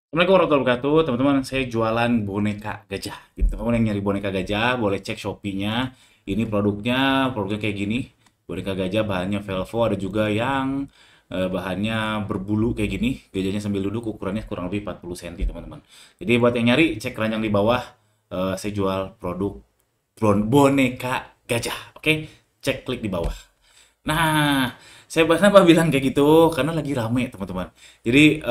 Assalamualaikum warahmatullahi wabarakatuh, teman-teman. Saya jualan boneka gajah. Gitu, teman-teman yang nyari boneka gajah, boleh cek Shopee-nya. Ini produknya kayak gini. Boneka gajah bahannya velvo, ada juga yang bahannya berbulu kayak gini. Gajahnya sambil duduk, ukurannya kurang lebih 40 cm, teman-teman. Jadi buat yang nyari, cek keranjang di bawah. Saya jual produk boneka gajah. Oke, cek klik di bawah. Nah, saya kenapa bilang kayak gitu? Karena lagi rame, teman-teman. Jadi,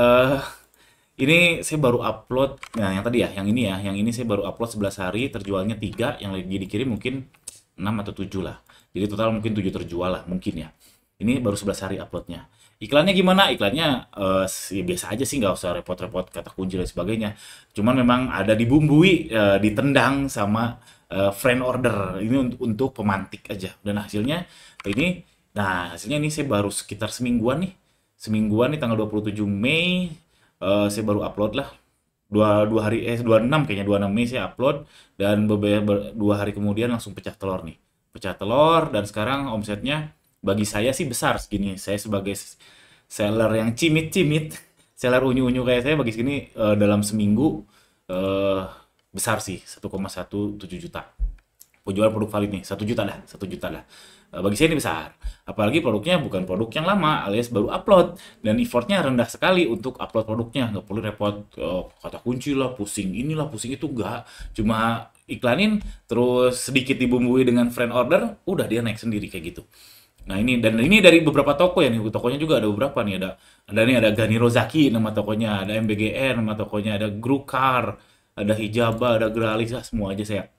ini saya baru upload, nah yang tadi ya, yang ini saya baru upload 11 hari, terjualnya 3, yang lagi dikirim mungkin 6 atau 7 lah. Jadi total mungkin 7 terjual lah, mungkin ya. Ini baru 11 hari uploadnya. Iklannya gimana? Iklannya ya biasa aja sih, nggak usah repot-repot kata kunci dan sebagainya. Cuman memang ada dibumbui, ditendang sama friend order. Ini untuk pemantik aja. Dan ini, hasilnya ini saya baru sekitar semingguan nih. Semingguan nih tanggal 27 Mei saya baru upload lah dua hari 26 kayaknya 26 Mei saya upload dan beberapa 2 hari kemudian langsung pecah telur nih, pecah telur dan sekarang omsetnya bagi saya sih besar segini. Saya sebagai seller yang cimit-cimit, seller unyu-unyu kayak saya, bagi segini dalam seminggu eh, besar sih 1,17 juta penjualan produk valid nih, 1 juta lah, 1 juta lah. Bagi saya ini besar, apalagi produknya bukan produk yang lama alias baru upload, dan effortnya rendah sekali untuk upload produknya. Nggak perlu repot kata kunci lah, pusing inilah pusing itu, enggak. Cuma iklanin terus sedikit dibumbui dengan friend order, udah dia naik sendiri kayak gitu. Nah ini, dan ini dari beberapa toko ya nih, tokonya juga ada beberapa nih, ada Gani Rozaki nama tokonya, ada MBGR nama tokonya, ada Grukar, ada Hijaba, ada Gralis, lah semua aja saya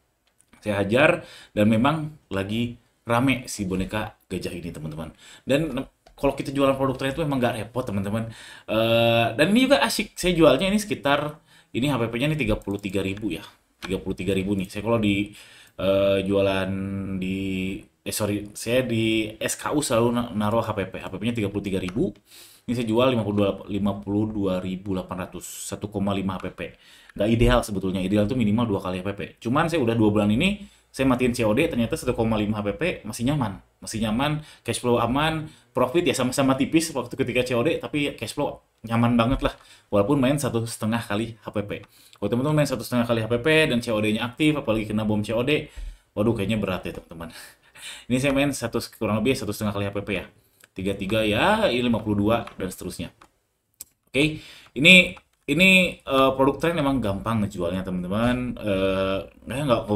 hajar. Dan memang lagi rame si boneka gajah ini, teman-teman. Dan kalau kita jualan produk tren itu emang nggak repot, teman-teman. Dan ini juga asik, saya jualnya ini sekitar, ini HPP-nya ini 33.000 ya, 33.000 nih saya kalau di jualan di sorry, saya di SKU selalu naruh HPP-nya 33.000. Ini saya jual 52.800, 1,5 HPP. Nggak ideal sebetulnya, ideal tuh minimal 2 kali HPP. Cuman saya udah 2 bulan ini saya matiin COD, ternyata 1,5 HPP masih nyaman, cash flow aman, profit ya sama-sama tipis waktu ketika COD, tapi cash flow nyaman banget lah, walaupun main 1,5 kali HPP. Kalau teman-teman main 1,5 kali HPP dan COD-nya aktif, apalagi kena bom COD, waduh kayaknya berat ya teman-teman. Ini saya main kurang lebih 1,5 kali HPP ya, 33 ya, ini 52 dan seterusnya. Oke, produk tren emang gampang ngejualnya, teman-teman. Nggak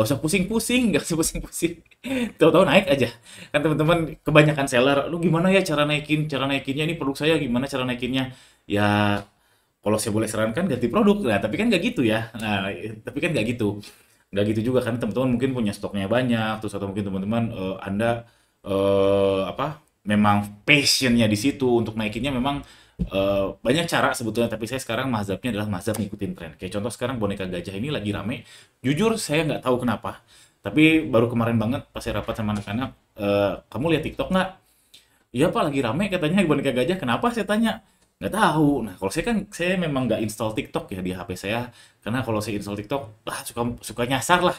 usah pusing-pusing, nggak usah pusing-pusing. Tahu-tahu naik aja. Kan teman-teman kebanyakan seller, lu gimana ya cara naikinnya, ini produk saya gimana cara naikinnya? Ya kalau saya boleh sarankan ganti produk. Nah, tapi kan nggak gitu ya. Nah, tapi kan nggak gitu. Nggak gitu juga kan, teman-teman mungkin punya stoknya banyak, terus atau mungkin teman-teman Anda apa? Memang passionnya di situ untuk naikinnya, memang banyak cara sebetulnya, tapi saya sekarang mazhabnya adalah mazhab ngikutin tren. Kayak contoh sekarang boneka gajah ini lagi rame. Jujur saya nggak tahu kenapa, tapi baru kemarin banget pas saya rapat sama anak-anak, kamu lihat TikTok nggak? Iya pak, lagi rame katanya boneka gajah. Kenapa saya tanya? Nggak tahu. Nah kalau saya memang nggak install TikTok ya di HP saya, karena kalau saya install TikTok, suka suka nyasar lah.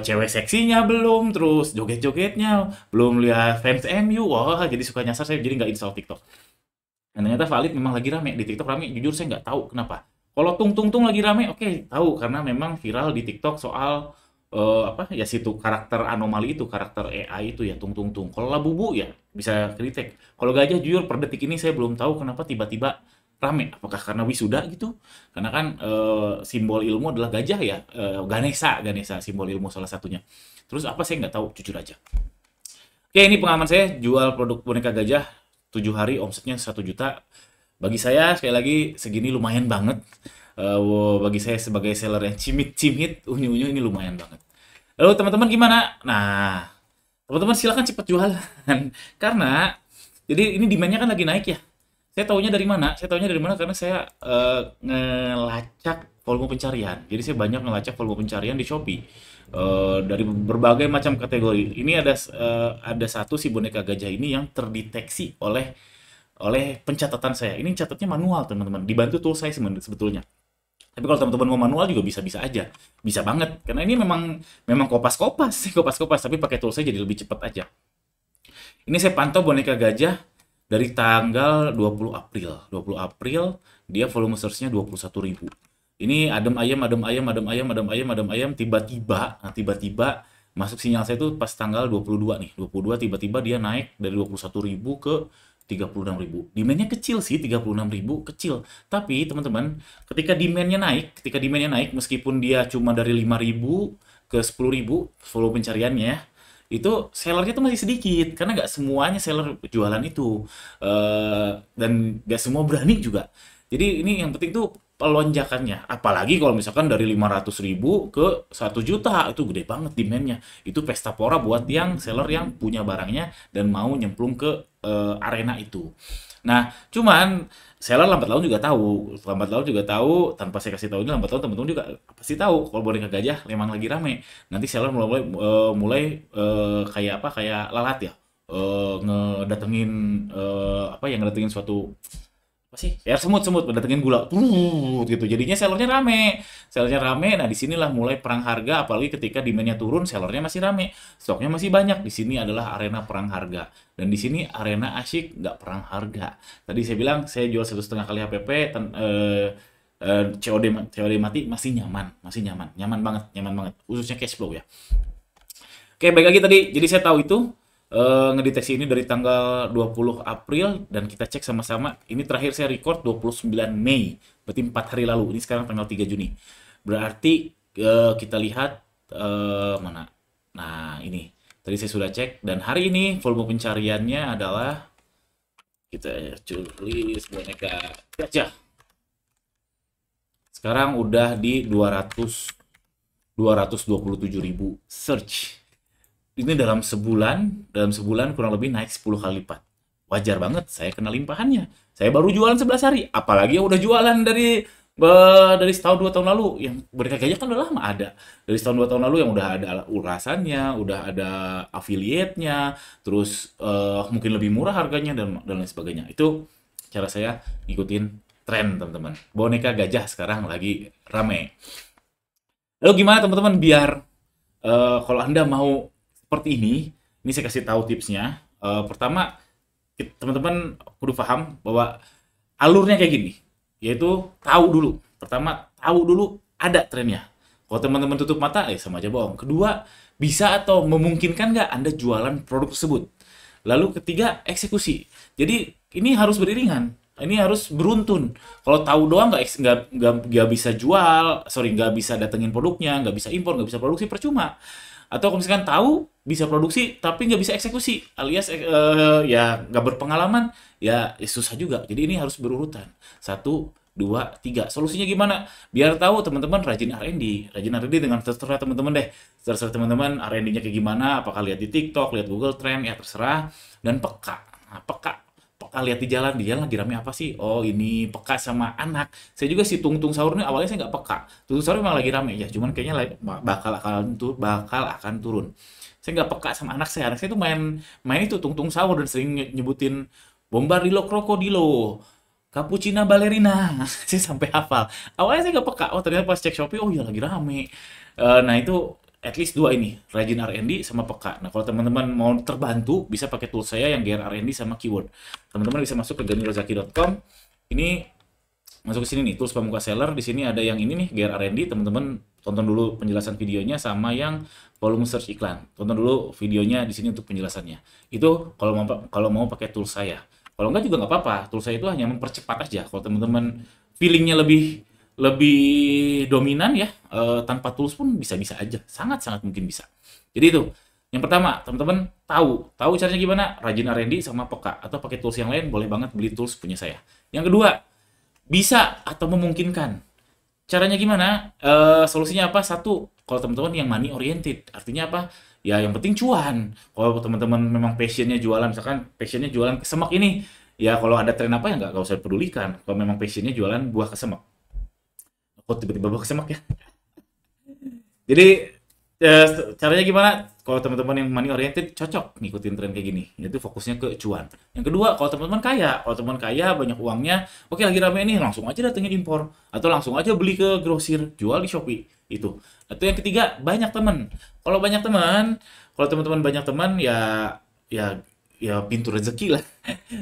Cewek seksinya belum, terus joget-jogetnya belum, lihat fans MU, wah jadi suka nyasar, saya jadi nggak install TikTok. Dan ternyata valid memang lagi rame di TikTok, rame. Jujur saya nggak tahu kenapa. Kalau tung tung tung lagi rame, oke tahu karena memang viral di TikTok soal apa ya, situ karakter anomali itu, karakter AI itu ya, tung tung tung. Kalau labubu ya bisa kritik. Kalau gajah jujur per detik ini saya belum tahu kenapa tiba-tiba rame. Apakah karena wisuda gitu? Karena kan simbol ilmu adalah gajah ya, Ganesha, Ganesha simbol ilmu salah satunya. Terus apa saya nggak tahu, jujur aja. Oke, ini pengalaman saya jual produk boneka gajah 7 hari omsetnya 1 juta. Bagi saya sekali lagi segini lumayan banget. Bagi saya sebagai seller yang cimit-cimit, unyu-unyu, ini lumayan banget. Lalu teman-teman gimana? Nah, teman-teman silakan cepat jualan. Karena jadi ini demand-nya kan lagi naik ya. Saya tahunya dari mana? Saya tahunya dari mana karena saya ngelacak volume pencarian. Jadi saya banyak ngelacak volume pencarian di Shopee. Dari berbagai macam kategori. Ini ada satu si boneka gajah ini yang terdeteksi oleh oleh pencatatan saya. Ini catatnya manual, teman-teman. Dibantu tool saya sebetulnya. Tapi kalau teman-teman mau manual juga bisa-bisa aja. Bisa banget. Karena ini memang memang kopas-kopas, kopas-kopas, tapi pakai tool saya jadi lebih cepat aja. Ini saya pantau boneka gajah dari tanggal 20 April. 20 April dia volume search-nya 21.000. Ini adem ayam, adem ayam, adem ayam, adem ayam, adem ayam, tiba-tiba, nah tiba-tiba masuk sinyal saya itu pas tanggal 22 nih. 22 tiba-tiba dia naik dari 21.000 ke 36.000. Demand-nya kecil sih, 36.000 kecil. Tapi teman-teman, ketika demand-nya naik meskipun dia cuma dari 5.000 ke 10.000 volume pencariannya, itu sellernya tuh masih sedikit karena nggak semuanya seller jualan itu. Dan nggak semua berani juga. Jadi ini yang penting tuh pelonjakannya. Apalagi kalau misalkan dari 500.000 ke 1 juta, itu gede banget demandnya. Itu pesta pora buat yang seller yang punya barangnya dan mau nyemplung ke arena itu. Nah, cuman seller lambat laun juga tahu, tanpa saya kasih tahu ini lambat laun teman-teman juga pasti tahu kalau boneka gajah memang lagi rame. Nanti seller mulai kayak apa? Kayak lalat ya. Ngedatengin apa yang ngedatengin suatu apa sih? Ya semut-semut mendatengin gula. Gitu. Jadinya sellernya rame. Nah, disinilah mulai perang harga. Apalagi ketika demandnya turun, sellernya masih rame, stoknya masih banyak. Di sini adalah arena perang harga. Dan di sini arena asyik nggak perang harga. Tadi saya bilang saya jual 1,5 kali HPP, COD mati nyaman banget, khususnya cash flow ya. Oke, baik lagi tadi. Jadi saya tahu itu ngedeteksi ini dari tanggal 20 April dan kita cek sama-sama. Ini terakhir saya record 29 Mei. Berarti 4 hari lalu. Ini sekarang tanggal 3 Juni. Berarti kita lihat mana? Nah, ini. Tadi saya sudah cek dan hari ini volume pencariannya adalah kita tulis boneka gajah. Sekarang udah di 227.000 search. Ini dalam sebulan kurang lebih naik 10 kali lipat. Wajar banget, saya kena limpahannya. Saya baru jualan 11 hari, apalagi yang udah jualan dari setahun 2 tahun lalu. Yang boneka gajah kan udah lama ada. Dari setahun 2 tahun lalu yang udah ada urasannya, udah ada affiliate-nya, terus mungkin lebih murah harganya dan lain sebagainya. Itu cara saya ngikutin tren, teman-teman. Boneka gajah sekarang lagi rame. Lalu gimana teman-teman biar kalau Anda mau seperti ini saya kasih tahu tipsnya. Pertama, teman-teman kudu paham bahwa alurnya kayak gini, yaitu tahu dulu. Pertama, tahu dulu ada trennya. Kalau teman-teman tutup mata, sama aja bohong. Kedua, bisa atau memungkinkan nggak Anda jualan produk tersebut. Lalu ketiga, eksekusi. Jadi ini harus beriringan. Ini harus beruntun. Kalau tahu doang nggak bisa jual, nggak bisa datengin produknya, nggak bisa impor, nggak bisa produksi, percuma. Atau kalau misalkan tahu bisa produksi tapi nggak bisa eksekusi, alias ya nggak berpengalaman, ya susah juga. Jadi ini harus berurutan. 1, 2, 3. Solusinya gimana? Biar tahu teman-teman rajin R&D. Rajin R&D dengan terserah teman-teman deh. Terserah teman-teman R&D-nya kayak gimana, apakah lihat di TikTok, lihat Google Trend, ya terserah. Dan peka. Nah, peka lihat di jalan lagi rame apa sih? Oh, ini peka sama anak. Saya juga si Tung Sahur ini awalnya saya nggak peka. Tung Sahur memang lagi rame ya, cuman kayaknya bakal akan turun. Saya nggak peka sama anak saya. Anak saya tuh main itu Tung Sahur dan sering nyebutin Bombardilo Krokodilo, Cappuccina Ballerina. Saya sampai hafal. Awalnya saya nggak peka. Oh, ternyata pas cek Shopee, oh iya lagi rame. Nah, itu at least 2 ini, rajin R&D sama peka. Nah, kalau teman-teman mau terbantu, bisa pakai tool saya yang GR R&D sama keyword. Teman-teman bisa masuk ke ganilozaki.com. Ini masuk ke sini nih, tools pamungkas seller. Di sini ada yang ini nih, GR R&D. Teman-teman tonton dulu penjelasan videonya sama yang volume search iklan. Tonton dulu videonya di sini untuk penjelasannya. Itu kalau mau pakai tool saya. Kalau enggak juga nggak apa-apa. Tool saya itu hanya mempercepat aja. Kalau teman-teman feelingnya lebih dominan ya, tanpa tools pun bisa-bisa aja, sangat-sangat mungkin bisa. Jadi itu yang pertama, teman-teman tahu caranya gimana, rajin R&D sama peka. Atau pakai tools yang lain, boleh banget beli tools punya saya. Yang kedua, bisa atau memungkinkan, caranya gimana? Solusinya apa? Satu, kalau teman-teman yang money oriented, artinya apa? Ya yang penting cuan. Kalau teman-teman memang passionnya jualan, misalkan passionnya jualan kesemek ini, ya kalau ada tren apa ya nggak usah pedulikan. Kalau memang passionnya jualan buah kesemek, kok tiba-tiba buah kesemek ya. Jadi caranya gimana? Kalau teman-teman yang money oriented cocok ngikutin tren kayak gini. Itu fokusnya ke cuan. Yang kedua, kalau teman-teman kaya, banyak uangnya, oke lagi rame ini, langsung aja datengin impor atau langsung aja beli ke grosir, jual di Shopee itu. Atau yang ketiga, banyak teman. Kalau teman-teman banyak teman ya ya pintu rezeki lah.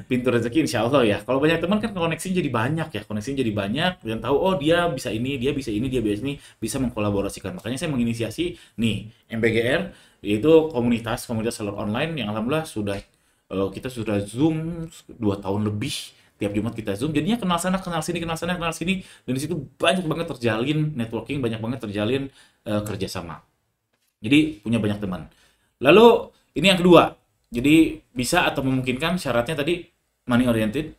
Pintu rezeki insya Allah ya. Kalau banyak teman kan koneksinya jadi banyak ya. Koneksinya jadi banyak dan tahu oh dia bisa ini, dia bisa ini, dia bisa ini, bisa mengkolaborasikan. Makanya saya menginisiasi nih MBGR, yaitu komunitas seller online yang alhamdulillah sudah kita sudah Zoom 2 tahun lebih. Tiap Jumat kita Zoom. Jadinya kenal sana, kenal sini, kenal sana, kenal sini, dan di situ banyak banget terjalin networking, banyak banget terjalin kerjasama. Jadi punya banyak teman. Lalu ini yang kedua. Jadi bisa atau memungkinkan syaratnya tadi money oriented,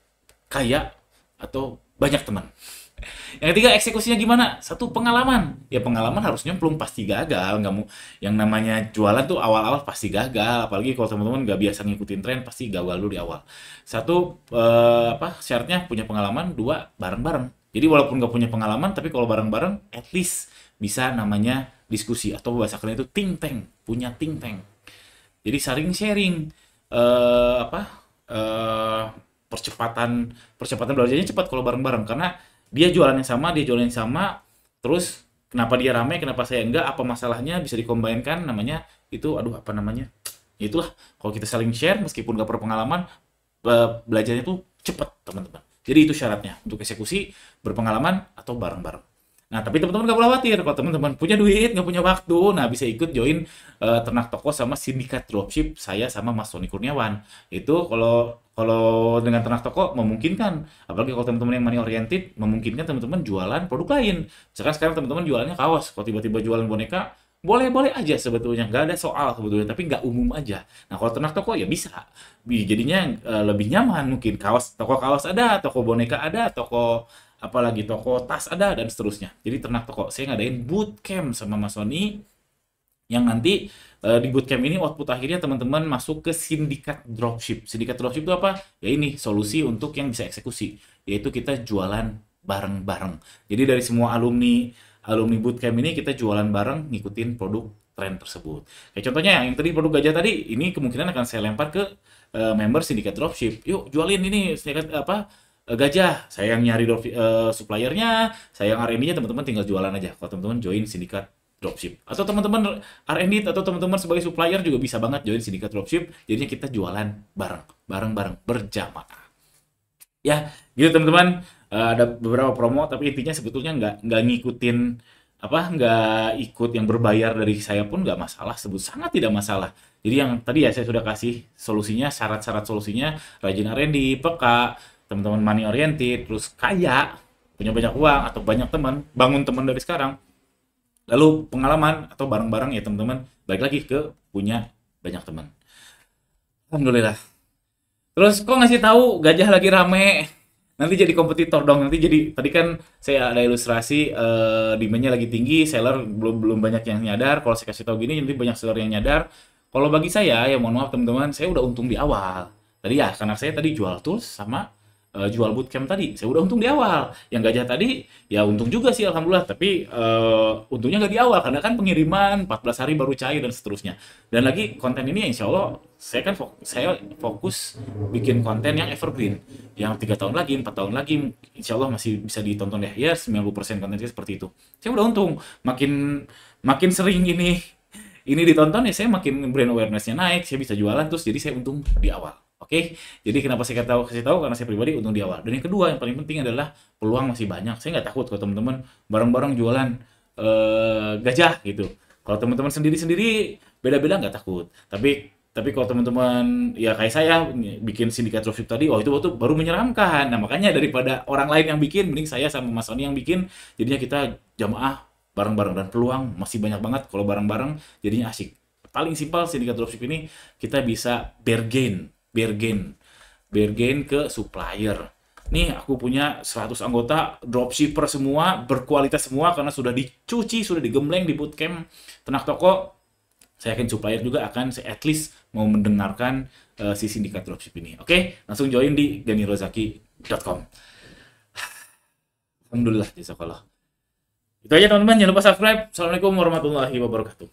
kaya, atau banyak teman. Yang ketiga eksekusinya gimana? Satu pengalaman. Ya pengalaman harus nyemplung pasti gagal. Nggak mau yang namanya jualan tuh awal-awal pasti gagal. Apalagi kalau teman-teman nggak biasa ngikutin tren pasti gagal dulu di awal. Satu apa syaratnya punya pengalaman. Dua bareng-bareng. Jadi walaupun nggak punya pengalaman tapi kalau bareng-bareng at least bisa namanya diskusi atau bahasa kalian itu think tank. Punya think tank. Jadi saling sharing apa eh, percepatan percepatan belajarnya cepat kalau bareng-bareng karena dia jualan yang sama, dia jualan yang sama, terus kenapa dia rame, kenapa saya enggak, apa masalahnya bisa dikombinkan namanya itu aduh apa namanya? Ya itulah kalau kita saling share meskipun nggak berpengalaman belajarnya tuh cepat teman-teman. Jadi itu syaratnya untuk eksekusi berpengalaman atau bareng-bareng. Nah, tapi teman-teman nggak perlu khawatir kalau teman-teman punya duit, nggak punya waktu, nah bisa ikut join Ternak Toko sama Sindikat Dropship saya sama Mas Sony Kurniawan. Itu kalau kalau dengan Ternak Toko memungkinkan, apalagi kalau teman-teman yang money oriented, memungkinkan teman-teman jualan produk lain. Misalkan sekarang teman-teman jualannya kaos, kalau tiba-tiba jualan boneka, boleh-boleh aja sebetulnya, nggak ada soal sebetulnya, tapi nggak umum aja. Nah, kalau Ternak Toko ya bisa, jadinya lebih nyaman mungkin kaos, toko kaos ada, toko boneka ada, toko apalagi toko tas ada dan seterusnya. Jadi Ternak Toko saya ngadain bootcamp sama Mas Sony yang nanti di bootcamp ini output akhirnya teman-teman masuk ke sindikat dropship. Sindikat dropship itu apa? Ya ini solusi untuk yang bisa eksekusi, yaitu kita jualan bareng-bareng. Jadi dari semua alumni alumni bootcamp ini kita jualan bareng ngikutin produk tren tersebut. Kayak contohnya yang tadi produk gajah tadi, ini kemungkinan akan saya lempar ke member sindikat dropship. Yuk jualin ini sindikat apa gajah. Saya yang nyari suppliernya, saya yang R&D-nya, teman-teman tinggal jualan aja. Kalau teman-teman join sindikat dropship. Atau teman-teman R&D atau teman-teman sebagai supplier juga bisa banget join sindikat dropship. Jadinya kita jualan bareng, bareng-bareng berjamaah. Ya, gitu teman-teman. Ada beberapa promo, tapi intinya sebetulnya nggak ngikutin apa nggak ikut yang berbayar dari saya pun nggak masalah, sebut sangat tidak masalah. Jadi yang tadi ya saya sudah kasih solusinya, syarat-syarat solusinya, rajin R&D, peka, teman-teman money oriented, terus kaya, punya banyak uang atau banyak teman, bangun teman dari sekarang, lalu pengalaman atau bareng-bareng ya teman-teman, balik lagi ke punya banyak teman. Alhamdulillah. Terus kok ngasih tahu gajah lagi rame? Nanti jadi kompetitor dong. Nanti jadi tadi kan saya ada ilustrasi demand-nya lagi tinggi, seller belum belum banyak yang nyadar. Kalau saya kasih tahu gini nanti banyak seller yang nyadar. Kalau bagi saya ya mohon maaf teman-teman, saya udah untung di awal. Tadi ya karena saya tadi jual tools sama jual bootcamp tadi. Saya udah untung di awal. Yang gajah tadi ya untung juga sih alhamdulillah, tapi untungnya nggak di awal karena kan pengiriman 14 hari baru cair dan seterusnya. Dan lagi konten ini ya insya Allah saya fokus bikin konten yang evergreen, yang 3 tahun lagi, 4 tahun lagi, insya Allah masih bisa ditonton ya. Ya 90% konten saya seperti itu. Saya udah untung. Makin makin sering ini ditonton ya saya makin brand awareness-nya naik, saya bisa jualan terus jadi saya untung di awal. Oke, jadi kenapa saya kasih tahu karena saya pribadi untung di awal. Dan yang kedua yang paling penting adalah peluang masih banyak. Saya nggak takut kalau teman-teman bareng-bareng jualan gajah gitu. Kalau teman-teman sendiri-sendiri beda-beda nggak takut. Tapi kalau teman-teman ya kayak saya bikin sindikat dropship tadi, oh itu waktu baru menyeramkan. Nah makanya daripada orang lain yang bikin, mending saya sama Mas Sony yang bikin. Jadinya kita jamaah bareng-bareng dan peluang masih banyak banget kalau bareng-bareng jadinya asik. Paling simpel sindikat dropship ini kita bisa bargain, bargain, bargain ke supplier. Nih aku punya 100 anggota dropshipper semua, berkualitas semua karena sudah dicuci, sudah digembleng di bootcamp Ternak Toko. Saya yakin supplier juga akan at least mau mendengarkan si sindikat dropship ini. Oke, langsung join di ganirozaki.com. Alhamdulillah, jazakallah. Itu aja teman-teman, jangan lupa subscribe. Assalamualaikum warahmatullahi wabarakatuh.